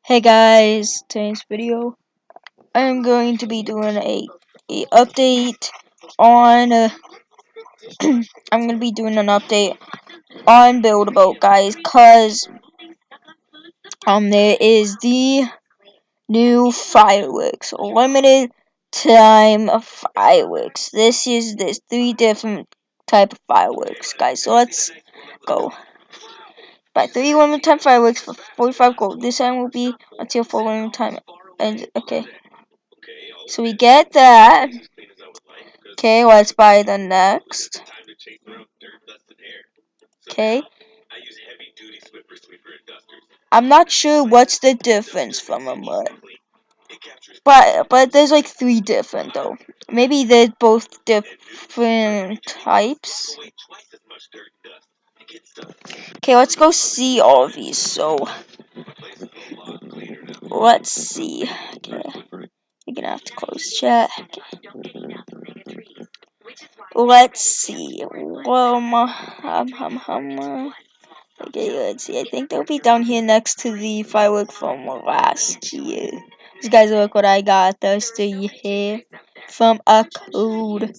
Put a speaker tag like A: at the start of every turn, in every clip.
A: Hey guys, today's video I'm going to be doing a update on I'm going to be doing an update on Build a Boat, guys, cuz there is the new fireworks, limited time fireworks. There's three different type of fireworks, guys. So let's go. Buy 3 limited time fireworks for 45 gold. This time will be until full limited time. And okay. So we get that. Okay, let's buy the next. Okay. I'm not sure what's the difference from them, but there's like 3 different though. Maybe they're both different types. Okay, let's go see all of these. So let's see. Okay, you're gonna have to close chat. Okay. Let's see. Okay, let's see. I think they'll be down here next to the firework from last year. These guys, look what I got. Those 3 here from a code.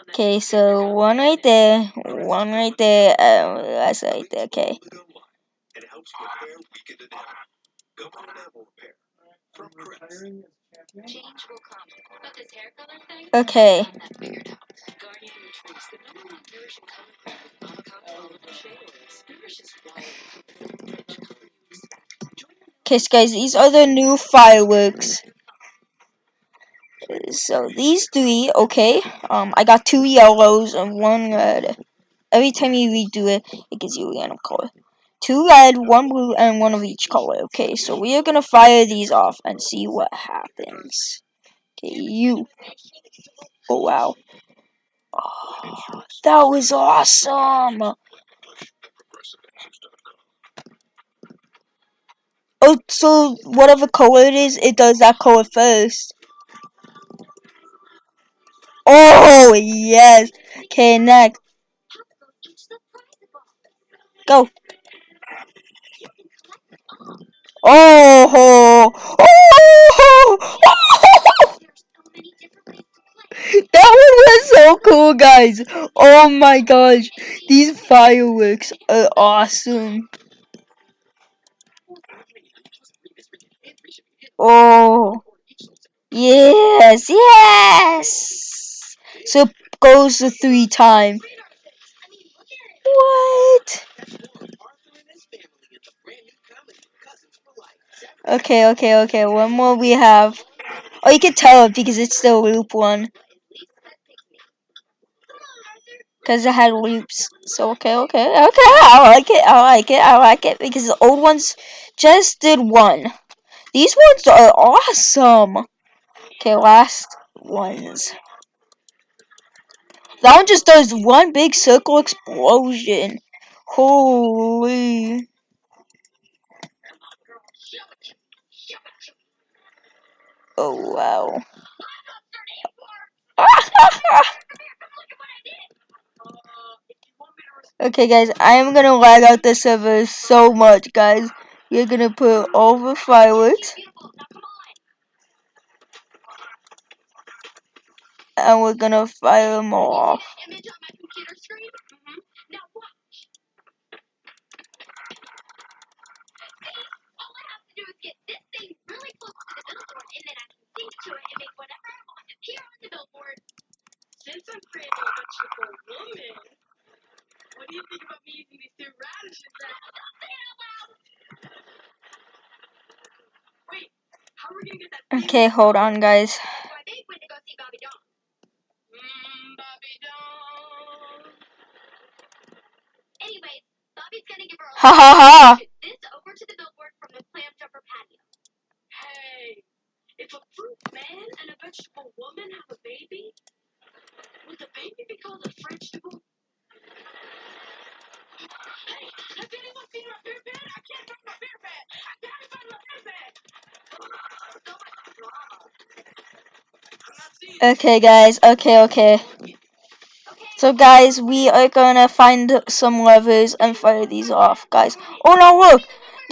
A: Okay, so one right there, that's right there. Okay. Okay. Okay, so guys, these are the new fireworks. So these 3, okay. I got 2 yellows and 1 red. Every time you redo it, it gives you a random color. 2 red, 1 blue, and 1 of each color. Okay, so we are gonna fire these off and see what happens. Okay, you. Oh wow. Oh, that was awesome. Oh, so whatever color it is, it does that color first. Oh, yes. Okay, next. Go. Oh, oh, oh. That one was so cool, guys. Oh my gosh. These fireworks are awesome. Oh, yes, yes. So it goes to 3 times. What? Okay. One more we have. Oh, you can tell it because it's the loop one. Because it had loops. So, okay. I like it. Because the old ones just did 1. These ones are awesome. Okay, last ones. That one just does 1 big circle explosion. Holy. Oh, wow. Okay, guys, I am gonna lag out the server so much, guys. We're gonna put all the fireworks, and we're gonna fire them all off. Okay, hold on, guys. Ha ha ha! Okay, guys. Okay. So, guys, we are gonna find some levers and fire these off, guys. Oh no, look!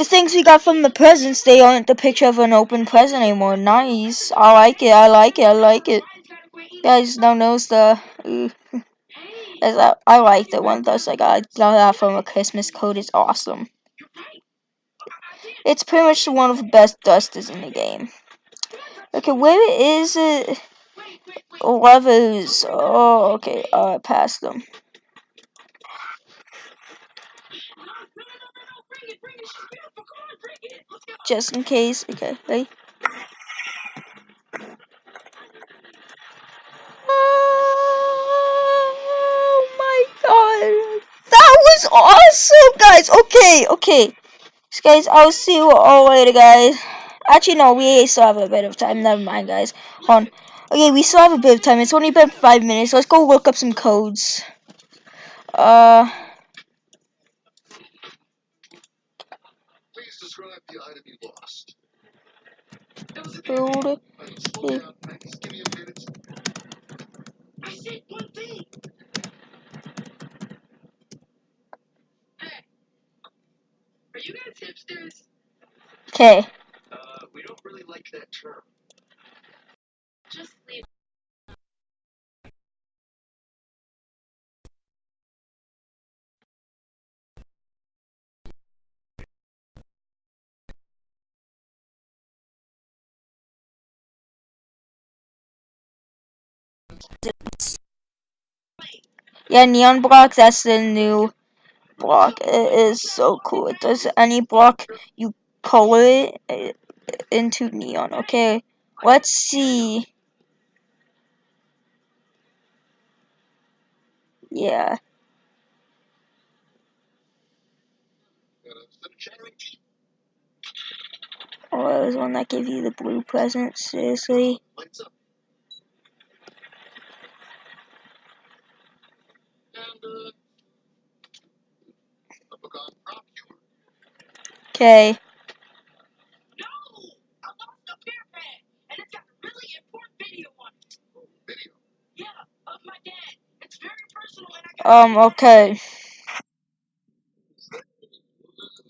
A: the things we got from the presents, they aren't the picture of an open present anymore. Nice. I like it. I like it. I like it. Guys, now knows the. I like the one that's like I got that from a Christmas code. It's awesome. It's pretty much one of the best dusters in the game. Okay, where is it? Levers. Oh, okay. I passed them. Just in case. Okay, ready? Oh my god. That was awesome, guys. Okay. So, guys, I'll see you all later, guys. Actually, no, we still have a bit of time. Never mind, guys. Hold on. Okay, we still have a bit of time. It's only been 5 minutes. Let's go look up some codes.
B: Please describe the item you lost.
A: Build.
B: Slow down, Max. Give me a minute. I said one thing. Hey, are you guys hipsters?
A: Okay.
B: We don't really like that term. Just leave.
A: Yeah, neon block. That's the new block. It is so cool. It does any block you color it into neon. Okay. Let's see. Yeah. Oh, it was one that gave you the blue present. Seriously. Okay.
B: No! I lost a beer pad, and it's got a really important video on it. Video? Yeah, of my dad. It's very personal, and I got
A: Okay.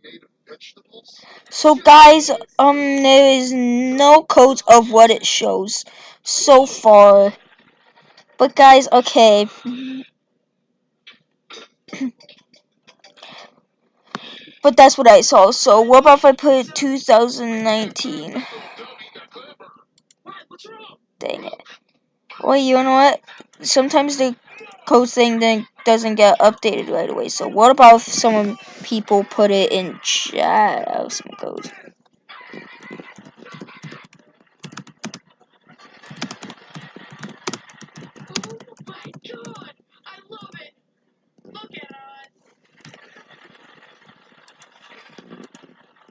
B: made of vegetables?
A: So guys, there is no codes of what it shows so far. But guys, okay. But that's what I saw. So what about if I put 2019? Dang it. Well, you know what? Sometimes the code thing then doesn't get updated right away. So what about if some people put it in chat of some code?
B: Oh my god! I love it! Look at us!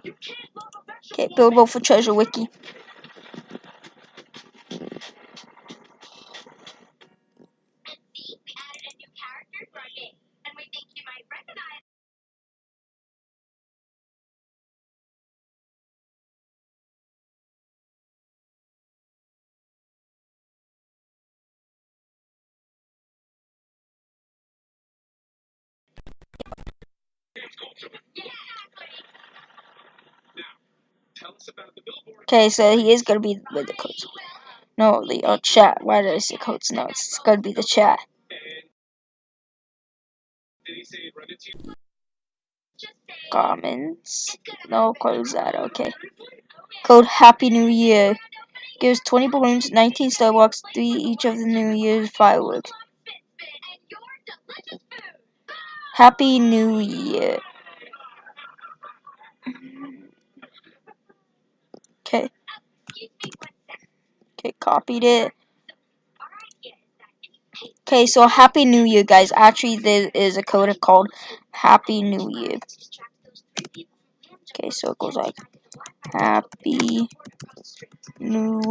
B: You can't love a vegetable.
A: Okay, build Wolf for Treasure Wiki. Okay, so he is gonna be with the codes. No, the chat. Why did I say codes? No, it's gonna be the chat. Comments. No, close that. Okay. Code Happy New Year. Gives 20 balloons, 19 Starbucks, 3 each of the New Year's fireworks. Happy New Year. Okay. Okay, copied it. Okay, so Happy New Year, guys. Actually, there is a code called Happy New Year. Okay, so it goes like Happy New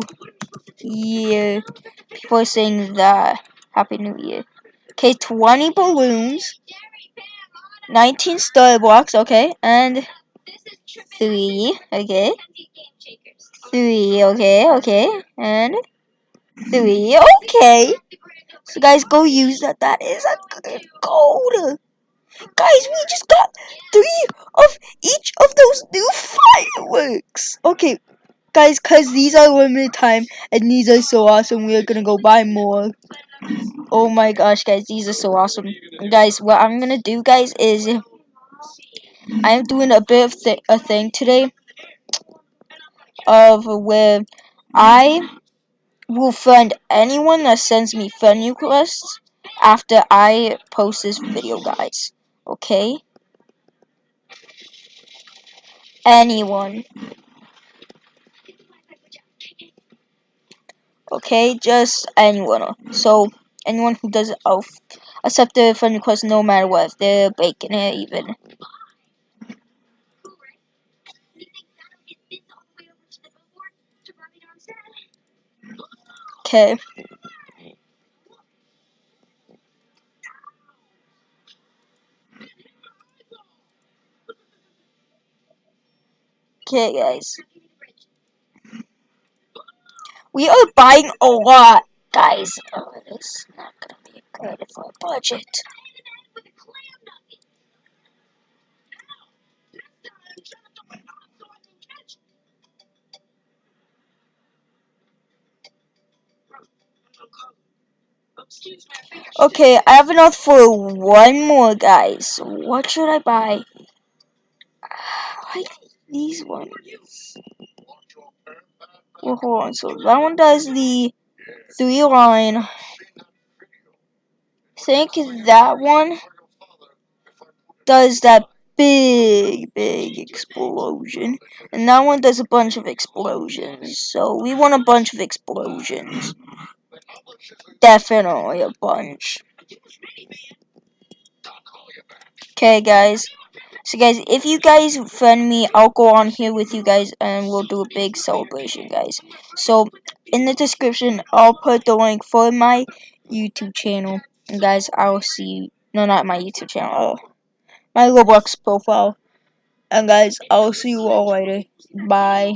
A: Year. People are saying that. Happy New Year. Okay, 20 balloons, 19 Starbucks, okay, and 3, okay, 3, okay, and 3, okay. So guys, go use that. That is a good code. Guys, we just got 3 of each of those new fireworks. Okay, guys, cause these are limited time and these are so awesome. We are gonna go buy more. Oh my gosh, guys, these are so awesome. Guys, what I'm gonna do, guys, is I'm doing a bit of a thing today of where I will friend anyone that sends me friend requests after I post this video, guys. Okay? Anyone. Okay? Just anyone. So, anyone who does it, I'll accept the friend request no matter what. If they're breaking it, even. Okay. Okay, guys. We are buying a lot, guys. Oh, it's not gonna be good for a budget. Okay, I have enough for one more, guys. What should I buy? I like these ones. Well, hold on. So that one does the 3-line. I think that one does that big explosion. And that one does a bunch of explosions. So we want a bunch of explosions. Definitely a bunch. Okay, guys. So, guys, if you guys friend me, I'll go on here with you guys and we'll do a big celebration, guys. So, in the description, I'll put the link for my YouTube channel. And, guys, I'll see you. No, not my YouTube channel. My Roblox profile. And, guys, I'll see you all later. Bye.